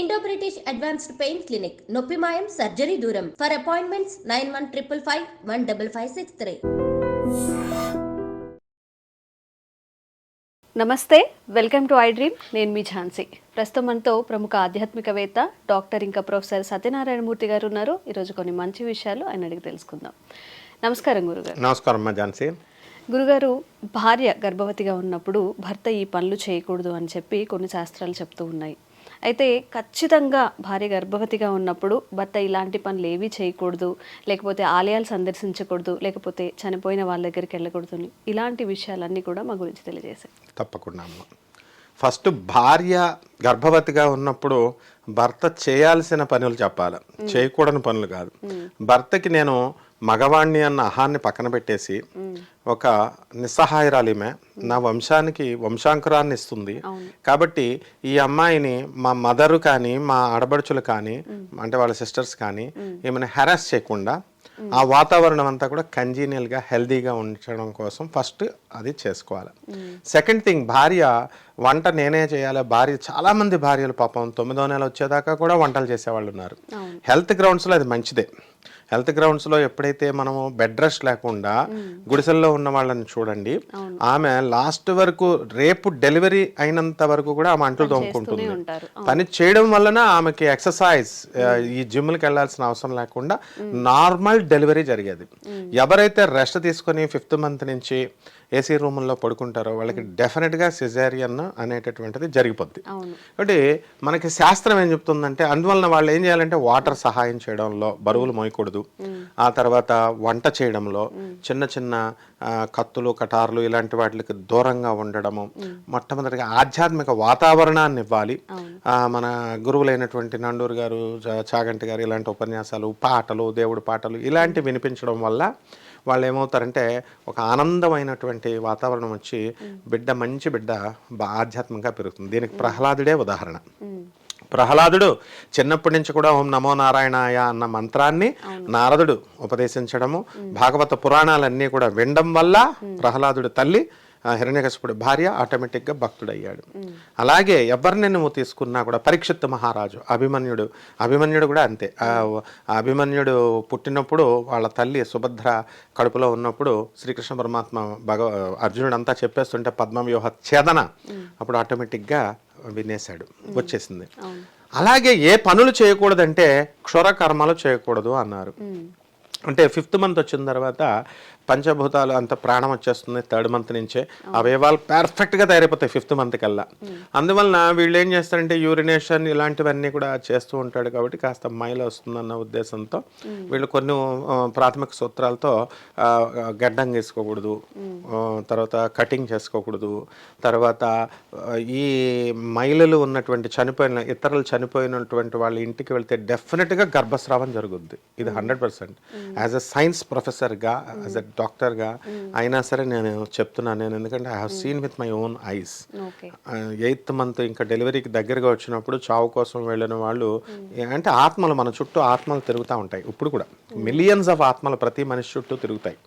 Indo British advanced pain clinic నొప్పి మాయం surgery దూరం ఫర్ అపాయింట్మెంట్స్ 9155515563. నమస్తే, వెల్కమ్ టు ఐ డ్రీమ్. నేను మీ ఝాన్సీ. ప్రస్తుతం మనతో ప్రముఖ ఆధ్యాత్మికవేత్త డాక్టర్ ఇంకా ప్రొఫెసర్ సత్యనారాయణ మూర్తి గారు ఉన్నారు. ఈరోజు కొన్ని మంచి విషయాలు ఆయన అడిగి తెలుసుకుందాం. నమస్కారం గురుగారు. నమస్కారం అమ్మా ఝాన్సీ. గురుగారు, భార్య గర్భవతిగా ఉన్నప్పుడు భర్త ఈ పనులు చేయకూడదు అని చెప్పి కొన్ని శాస్త్రాలు చెప్తూ ఉన్నాయి. అయితే ఖచ్చితంగా భార్య గర్భవతిగా ఉన్నప్పుడు భర్త ఇలాంటి పనులు ఏవి చేయకూడదు, లేకపోతే ఆలయాలు సందర్శించకూడదు, లేకపోతే చనిపోయిన వాళ్ళ దగ్గరికి వెళ్ళకూడదు, ఇలాంటి విషయాలన్నీ కూడా మా గురించి తెలియజేశాయి. తప్పకుండా అమ్మ. ఫస్ట్ భార్య గర్భవతిగా ఉన్నప్పుడు భర్త చేయాల్సిన పనులు చెప్పాలి, చేయకూడని పనులు కాదు. భర్తకి నేను మగవాణ్ణి అన్న అహాన్ని పక్కన పెట్టేసి ఒక నిస్సహాయరాలిమే నా వంశానికి వంశాంకురాన్ని ఇస్తుంది కాబట్టి ఈ అమ్మాయిని మా మదరు కానీ మా ఆడబడుచులు కానీ అంటే వాళ్ళ సిస్టర్స్ కానీ ఏమైనా హెరాస్ చేయకుండా ఆ వాతావరణం అంతా కూడా కంజీనియల్గా హెల్దీగా ఉంచడం కోసం ఫస్ట్ అది చేసుకోవాలి. సెకండ్ థింగ్, భార్య వంట నేనే చేయాలి. భార్య చాలా మంది భార్యలు పాపం 9వ నెల వచ్చేదాకా కూడా వంటలు చేసేవాళ్ళు ఉన్నారు. హెల్త్ గ్రౌండ్స్లో అది మంచిదే. హెల్త్ గ్రౌండ్స్లో ఎప్పుడైతే మనము బెడ్ రెస్ట్ లేకుండా గుడిసెల్లో ఉన్న వాళ్ళని చూడండి, ఆమె లాస్ట్ వరకు రేపు డెలివరీ అయినంత వరకు కూడా ఆమె అంట్లు తోముకుంటుంది. పని చేయడం వలన ఆమెకి ఎక్సర్సైజ్, ఈ జిమ్కి వెళ్ళాల్సిన అవసరం లేకుండా నార్మల్ డెలివరీ జరిగేది. ఎవరైతే రెస్ట్ తీసుకొని 5th మంత్ నుంచి ఏసీ రూముల్లో పడుకుంటారో వాళ్ళకి డెఫినెట్గా సిజేరియన్ అనేటటువంటిది జరిగిపోద్ది. కాబట్టి మనకి శాస్త్రం ఏం చెప్తుందంటే అందువలన వాళ్ళు ఏం చేయాలంటే వాటర్ సహాయం చేయడంలో, బరువులు మోయకూడదు, ఆ తర్వాత వంట చేయడంలో చిన్న చిన్న కత్తులు కటార్లు ఇలాంటి వాటికి దూరంగా ఉండడము, మొట్టమొదటిగా ఆధ్యాత్మిక వాతావరణాన్ని ఇవ్వాలి. మన గురువులైనటువంటి నండూరు గారు, చాగంటి గారు ఇలాంటి ఉపన్యాసాలు, పాటలు, దేవుడు పాటలు ఇలాంటివి వినిపించడం వల్ల వాళ్ళు ఏమవుతారంటే ఒక ఆనందమైనటువంటి వాతావరణం వచ్చి మంచి బిడ్డ ఆధ్యాత్మికంగా పెరుగుతుంది. దీనికి ప్రహ్లాదుడే ఉదాహరణ. ప్రహ్లాదుడు చిన్నప్పటి నుంచి కూడా ఓం నమో నారాయణాయ అన్న మంత్రాన్ని నారదుడు ఉపదేశించడము, భాగవత పురాణాలన్నీ కూడా వినడం వల్ల ప్రహ్లాదుడు తల్లి హిరణ్యకశిపుడి భార్య ఆటోమేటిక్గా భక్తుడయ్యాడు. అలాగే ఎవరిని నువ్వు తీసుకున్నా కూడా పరీక్షిత్ మహారాజు, అభిమన్యుడు కూడా అంతే. అభిమన్యుడు పుట్టినప్పుడు వాళ్ళ తల్లి సుభద్ర కడుపులో ఉన్నప్పుడు శ్రీకృష్ణ పరమాత్మ అర్జునుడు అంతా చెప్పేస్తుంటే పద్మవ్యూహ ఛేదన అప్పుడు ఆటోమేటిక్గా వినేశాడు, వచ్చేసింది. అలాగే ఏ పనులు చేయకూడదంటే క్షురకర్మలు చేయకూడదు అన్నారు. అంటే 5th మంత్ వచ్చిన తర్వాత పంచభూతాలు అంత ప్రాణం వచ్చేస్తుంది 3rd మంత్ నుంచే, అవయవాలు పర్ఫెక్ట్గా తయారైపోతాయి 5th మంత్ కల్లా. అందువలన వీళ్ళు ఏం చేస్తారంటే యూరినేషన్ ఇలాంటివన్నీ కూడా చేస్తూ ఉంటాడు కాబట్టి కాస్త మైల వస్తుందన్న ఉద్దేశంతో వీళ్ళు కొన్ని ప్రాథమిక సూత్రాలతో గడ్డం గీసుకోకూడదు, తర్వాత కటింగ్ చేసుకోకూడదు, తర్వాత ఈ మహిళలు ఉన్నటువంటి ఇతరులు చనిపోయినటువంటి వాళ్ళ ఇంటికి వెళ్తే డెఫినెట్గా గర్భస్రావం జరుగుద్ది. ఇది 100%. యాజ్ ఎ సైన్స్ ప్రొఫెసర్గా, యాజ్ ఎ డాక్టర్గా అయినా సరే నేను చెప్తున్నాను. నేను ఎందుకంటే I have seen with my own eyes. 8th month ఇంకా డెలివరీకి దగ్గరగా వచ్చినప్పుడు చావు కోసం వెళ్ళిన వాళ్ళు అంటే ఆత్మలు మన చుట్టూ ఆత్మలు తిరుగుతూ ఉంటాయి. ఇప్పుడు కూడా మిలియన్స్ ఆఫ్ ఆత్మలు ప్రతి మనిషి చుట్టూ తిరుగుతాయి.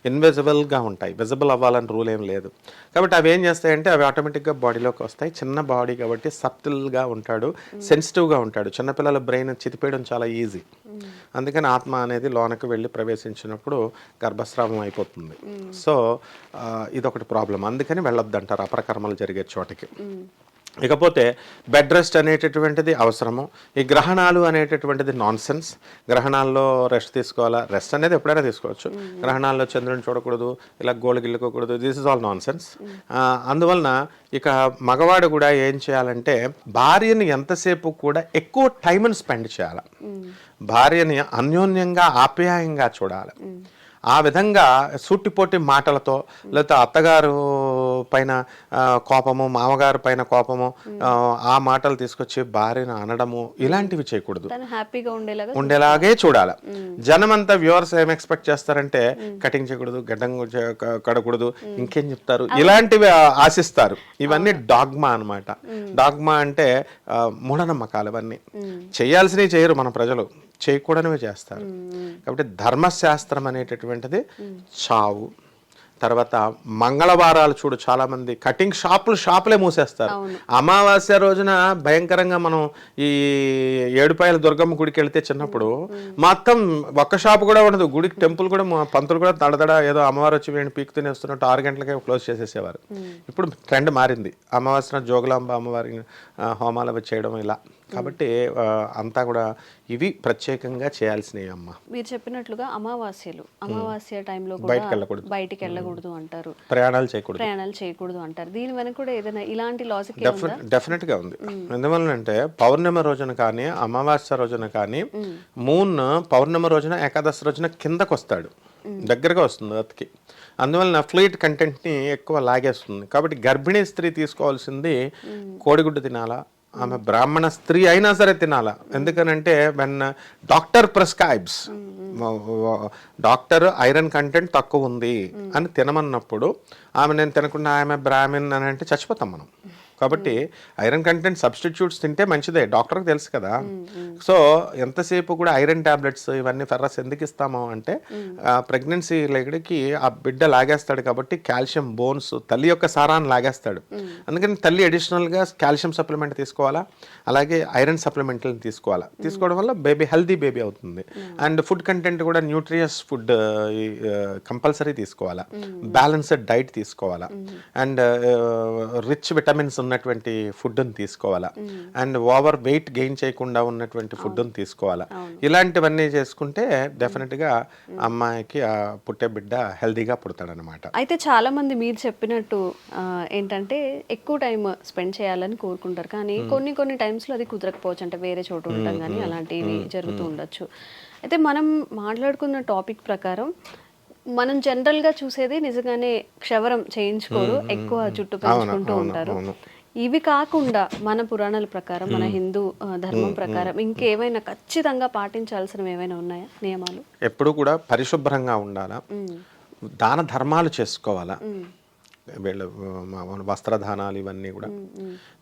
ఇన్విజిబుల్గా ఉంటాయి, విజిబుల్ అవ్వాలని రూల్ ఏం లేదు. కాబట్టి అవి ఏం చేస్తాయంటే అవి ఆటోమేటిక్గా బాడీలోకి వస్తాయి. చిన్న బాడీ కాబట్టి సబ్టిల్గా ఉంటాడు, సెన్సిటివ్గా ఉంటాడు. చిన్నపిల్లల బ్రెయిన్ చితిపేయడం చాలా ఈజీ. అందుకని ఆత్మ అనేది లోనకి వెళ్ళి ప్రవేశించినప్పుడు గర్భస్రావం అయిపోతుంది. సో ఇదొకటి ప్రాబ్లం. అందుకని వెళ్ళొద్దు అంటారు అపరకర్మలు జరిగే చోటకి. ఇకపోతే బెడ్ రెస్ట్ అనేటటువంటిది అవసరము. ఈ గ్రహణాలు అనేటటువంటిది నాన్ సెన్స్. గ్రహణాల్లో రెస్ట్ తీసుకోవాలా, రెస్ట్ అనేది ఎప్పుడైనా తీసుకోవచ్చు. గ్రహణాల్లో చంద్రుని చూడకూడదు, ఇలా గోళ్ళు గిల్లుకోకూడదు, this is all nonsense. అందువలన ఇక మగవాడు కూడా ఏం చేయాలంటే భార్యని ఎంతసేపు కూడా ఎక్కువ టైంని స్పెండ్ చేయాలి. భార్యని అన్యోన్యంగా ఆప్యాయంగా చూడాలి. ఆ విధంగా సూటిపోటి మాటలతో, లేకపోతే అత్తగారు పైన కోపము, మామగారు పైన కోపము, ఆ మాటలు తీసుకొచ్చి భార్యను అనడము ఇలాంటివి చేయకూడదు. ఉండేలాగే చూడాలి. జనమంతా వ్యూవర్స్ ఏం ఎక్స్పెక్ట్ చేస్తారంటే కటింగ్ చేయకూడదు, గడ్డం కడకూడదు, ఇంకేం చెప్తారు, ఇలాంటివి ఆశిస్తారు. ఇవన్నీ డాగ్మా అనమాట. డాగ్మా అంటే మూఢనమ్మకాలు. ఇవన్నీ చేయాల్సినవి చేయరు మన ప్రజలు, చేయకూడనివి చేస్తారు. కాబట్టి ధర్మశాస్త్రం అనేటటువంటిది చావు, తర్వాత మంగళవారాలు చూడు చాలా మంది కటింగ్ షాపులే మూసేస్తారు. అమావాస్య రోజున భయంకరంగా మనం ఈ ఏడుపాయల దుర్గమ్మ గుడికి వెళ్తే చిన్నప్పుడు మొత్తం ఒక్క షాపు కూడా ఉండదు, గుడికి టెంపుల్ కూడా పంతులు కూడా దడదడ ఏదో అమ్మవారు వచ్చి వీడిని పీక్ తినేస్తున్నట్టు 6 గంటలకే క్లోజ్ చేసేసేవారు. ఇప్పుడు ట్రెండ్ మారింది, అమావాస్య జోగులాంబ అమ్మవారి హోమాలు అవి చేయడం ఇలా. కాబట్టి అంతా కూడా ఇవి ప్రత్యేకంగా చేయాల్సినవి అమ్మ. మీరు చెప్పినట్లుగా అమావాస్య టైంలో బయటికి వెళ్ళకూడదు అంటారు, ప్రయాణాలు చేయకూడదు అంటారు. దీని వెనక కూడా ఏదైనా ఇలాంటి లాజిక్ డెఫినెట్ గా ఉంది. ఎందువల్లంటే పౌర్ణమి రోజున కానీ అమావాస్య రోజున కానీ మూన్ పౌర్ణమి రోజున ఏకాదశి రోజున కిందకు వస్తాడు, దగ్గరగా వస్తుంది ఎర్త్కి. అందువలన ఫ్లూయిడ్ కంటెంట్ని ఎక్కువ లాగేస్తుంది. కాబట్టి గర్భిణీ స్త్రీ తీసుకోవాల్సింది కోడిగుడ్డు తినాలా, ఆమె బ్రాహ్మణ స్త్రీ అయినా సరే తినాలా. ఎందుకనంటే when doctor prescribes, doctor iron content తక్కువ ఉంది అని తినమన్నప్పుడు ఆమె నేను తినకుండా ఆమె బ్రాహ్మణ్ అని అంటే చచ్చిపోతాం మనం. కాబట్టి ఐరన్ కంటెంట్ సబ్స్టిట్యూట్స్ తింటే మంచిదే, డాక్టర్కి తెలుసు కదా. సో ఎంతసేపు కూడా ఐరన్ టాబ్లెట్స్ ఇవన్నీ ఫెర్రస్ ఎందుకు ఇస్తాము అంటే ప్రెగ్నెన్సీ లేడికి ఆ బిడ్డ లాగేస్తాడు కాబట్టి కాల్షియం, బోన్స్, తల్లి యొక్క సారాన్ని లాగేస్తాడు. అందుకని తల్లి అడిషనల్గా కాల్షియం సప్లిమెంట్ తీసుకోవాలా, అలాగే ఐరన్ సప్లిమెంట్లను తీసుకోవాలా. తీసుకోవడం వల్ల బేబీ హెల్దీ బేబీ అవుతుంది. అండ్ ఫుడ్ కంటెంట్ కూడా న్యూట్రియస్ ఫుడ్ కంపల్సరీ తీసుకోవాలా, బ్యాలెన్స్డ్ డైట్ తీసుకోవాలా, అండ్ రిచ్ విటమిన్స్ ఉన్నటువంటి ఫుడ్ని తీసుకోవాలా, అండ్ ఓవర్ వెయిట్ గెయిన్ చేయకుండా ఉన్నటువంటి ఫుడ్ని తీసుకోవాలా. ఇలాంటివన్నీ చేసుకుంటే డెఫినెట్గా అమ్మాయికి పుట్టే బిడ్డ హెల్దీగా పుడతాడనమాట. అయితే చాలా మంది మీరు చెప్పినట్టు ఏంటంటే ఎక్కువ టైం స్పెండ్ చేయాలని కోరుకుంటారు, కానీ కొన్ని టైమ్స్లో అది కుదరకపోవచ్చు, అంటే వేరే చోటు ఉండటం కానీ అలాంటివి జరుగుతూ ఉండొచ్చు. అయితే మనం మాట్లాడుకున్న టాపిక్ ప్రకారం మనం జనరల్గా చూసేది నిజంగానే క్షవరం చేయించుకోరు, ఎక్కువ జుట్టు పెంచుకుంటూ ఉంటారు. ఇవి కాకుండా మన పురాణాల ప్రకారం, మన హిందూ ధర్మం ప్రకారం ఇంకేమైనా ఖచ్చితంగా పాటించాల్సినవి ఏమైనా ఉన్నాయా నియమాలు? ఎప్పుడు కూడా పరిశుభ్రంగా ఉండాలా, దాన ధర్మాలు చేసుకోవాలా, వీళ్ళ వస్త్రదానాలు ఇవన్నీ కూడా.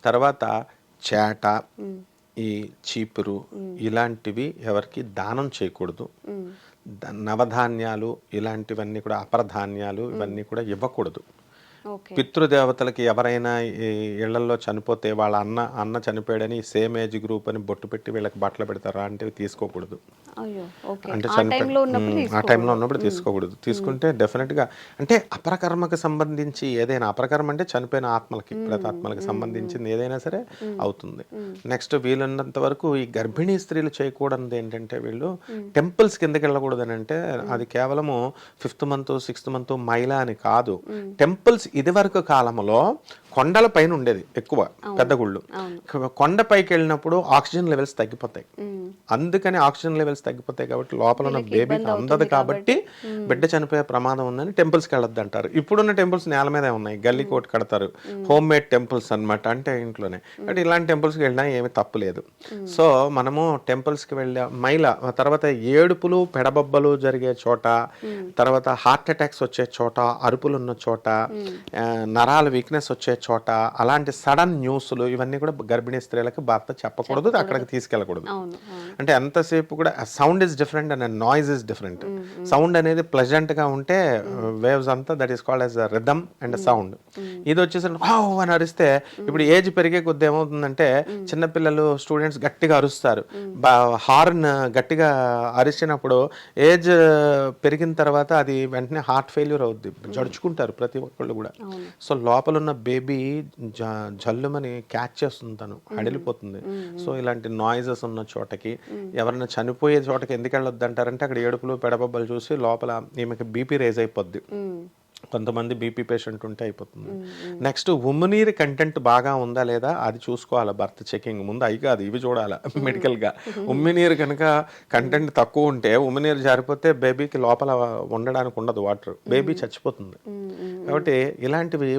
తర్వాత చేట, ఈ చీపురు ఇలాంటివి ఎవరికి దానం చేయకూడదు. నవధాన్యాలు ఇలాంటివన్నీ కూడా, అపరధాన్యాలు ఇవన్నీ కూడా ఇవ్వకూడదు. పితృదేవతలకి ఎవరైనా ఇళ్లలో చనిపోతే వాళ్ళ అన్న చనిపోయాడని సేమ్ ఏజ్ గ్రూప్ అని బొట్టు పెట్టి వీళ్ళకి బట్టలు పెడతారు, అలాంటివి తీసుకోకూడదు. అంటే ఆ టైంలో ఉన్నప్పుడు తీసుకోకూడదు. తీసుకుంటే డెఫినెట్గా అంటే అపరకర్మకు సంబంధించి ఏదైనా, అపరకర్మ అంటే చనిపోయిన ఆత్మలకి, ప్రేతాత్మలకి సంబంధించింది ఏదైనా సరే అవుతుంది. నెక్స్ట్ వీలున్నంత వరకు ఈ గర్భిణీ స్త్రీలు చేయకూడదు ఏంటంటే వీళ్ళు టెంపుల్స్ కిందకి వెళ్ళకూడదు అని అంటే అది కేవలము 5th month 6th month మైలా అని కాదు. టెంపుల్స్ ఇదివరకు కాలంలో కొండల పైన ఉండేది ఎక్కువ పెద్ద గుళ్ళు. కొండపైకి వెళ్ళినప్పుడు ఆక్సిజన్ లెవెల్స్ తగ్గిపోతాయి. అందుకని ఆక్సిజన్ లెవెల్స్ తగ్గిపోతాయి కాబట్టి లోపల ఉన్న బేబీకి అందదు కాబట్టి బిడ్డ చనిపోయే ప్రమాదం ఉందని టెంపుల్స్కి వెళ్ళొద్దు అంటారు. ఇప్పుడున్న టెంపుల్స్ నేల మీదే ఉన్నాయి, గల్లీ కోట్ కడతారు, హోమ్ మేడ్ టెంపుల్స్ అనమాట, అంటే ఇంట్లోనే. బట్ ఇలాంటి టెంపుల్స్కి వెళ్ళినా ఏమీ తప్పు లేదు. సో మనము టెంపుల్స్కి వెళ్ళే తర్వాత ఏడుపులు పెడబొబ్బలు జరిగే చోట, తర్వాత హార్ట్ అటాక్స్ వచ్చే చోట, అరుపులు ఉన్న చోట, నరాల వీక్నెస్ వచ్చే చోట, అలాంటి సడన్ న్యూస్లు ఇవన్నీ కూడా గర్భిణీ స్త్రీలకు భర్త చెప్పకూడదు, అక్కడికి తీసుకెళ్ళకూడదు. అంటే ఎంతసేపు కూడా sound is different and noise is different. Sound అనేది ప్లెజెంట్ గా ఉంటే వేవ్స్ అంతా that is called as rhythm and sound. ఇది వచ్చేసి అని అరిస్తే ఇప్పుడు ఏజ్ పెరిగే కొద్ది ఏమవుతుందంటే చిన్నపిల్లలు స్టూడెంట్స్ గట్టిగా అరుస్తారు. హార్న్ గట్టిగా అరిచినప్పుడు ఏజ్ పెరిగిన తర్వాత అది వెంటనే హార్ట్ ఫెయిల్యూర్ అవుద్ది, జడుచుకుంటారు ప్రతి ఒక్కళ్ళు కూడా. సో లోపల ఉన్న బేబీ జల్లుమని క్యాచ్ చేస్తుంది, తను అడిలిపోతుంది. సో ఇలాంటి నాయిజెస్ ఉన్న చోటకి, ఎవరైనా చనిపోయే చోటకి ఎందుకు వెళ్ళొద్దు అంటారంటే అక్కడ ఏడుపులు పెడబొబ్బలు చూసి లోపల ఈమెకి బీపీ రేజ్ అయిపోద్ది. కొంతమంది బీపీ పేషెంట్ ఉంటే అయిపోతుంది. నెక్స్ట్ ఉమ్మినీరు కంటెంట్ బాగా ఉందా లేదా అది చూసుకోవాలి భర్త చెకింగ్ ముందు. అవి కాదు ఇవి చూడాలి మెడికల్గా. ఉమ్మినీరు కనుక కంటెంట్ తక్కువ ఉంటే, ఉమ్మినీరు జారిపోతే బేబీకి లోపల ఉండడానికి ఉండదు వాటర్, బేబీ చచ్చిపోతుంది. కాబట్టి ఇలాంటివి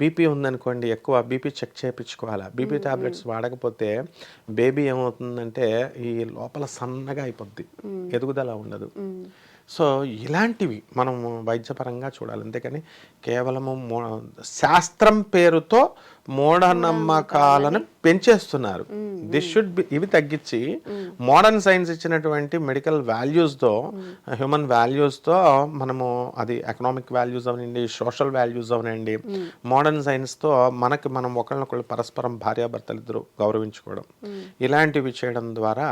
బీపీ ఉందనుకోండి, ఎక్కువ బీపీ చెక్ చేయించుకోవాలి. బీపీ టాబ్లెట్స్ వాడకపోతే బేబీ ఏమవుతుందంటే ఈ లోపల సన్నగా అయిపోద్ది, ఎదుగుదల ఉండదు. సో ఇలాంటివి మనం వైద్యపరంగా చూడాలి. అంతేకాని కేవలము శాస్త్రం పేరుతో మూఢనమ్మకాలను పెంచేస్తున్నారు. దిస్ షుడ్ బి, ఇవి తగ్గించి మోడర్న్ సైన్స్ ఇచ్చినటువంటి మెడికల్ వాల్యూస్తో, హ్యూమన్ వాల్యూస్తో మనము, అది ఎకనామిక్ వాల్యూస్ అవనండి, సోషల్ వాల్యూస్ అవనండి, మోడర్న్ సైన్స్తో మనం ఒకళ్ళనొకళ్ళు పరస్పరం భార్యాభర్తలు ఇద్దరు గౌరవించుకోవడం, ఇలాంటివి చేయడం ద్వారా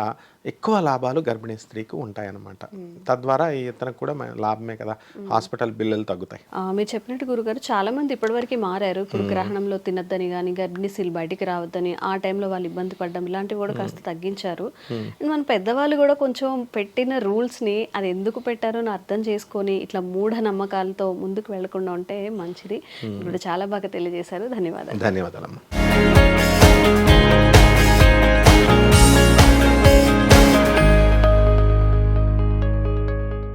ఎక్కువ లాభాలు గర్భిణీ స్త్రీకి ఉంటాయన్నమాట. తద్వారా ఇతనికి కూడా లాభమే కదా, హాస్పిటల్ బిల్లులు తగ్గుతాయి. మీరు చెప్పినట్టు గురుగారు, చాలా మంది ఇప్పటివరకు మారారు. ఇప్పుడు గ్రహణంలో తినద్దని కానీ, గర్భిణీశీలు బయటికి రావద్దని, ఆ టైంలో వాళ్ళు ఇబ్బంది పడడం, ఇలాంటివి కూడా కాస్త తగ్గించారు. మన పెద్దవాళ్ళు కూడా కొంచెం పెట్టిన రూల్స్ని అది ఎందుకు పెట్టారో అర్థం చేసుకొని ఇట్లా మూఢ నమ్మకాలతో ముందుకు వెళ్లకుండా ఉంటే మంచిది. ఇప్పుడు చాలా బాగా తెలియజేశారు. ధన్యవాదాలు. ధన్యవాదాలమ్మా.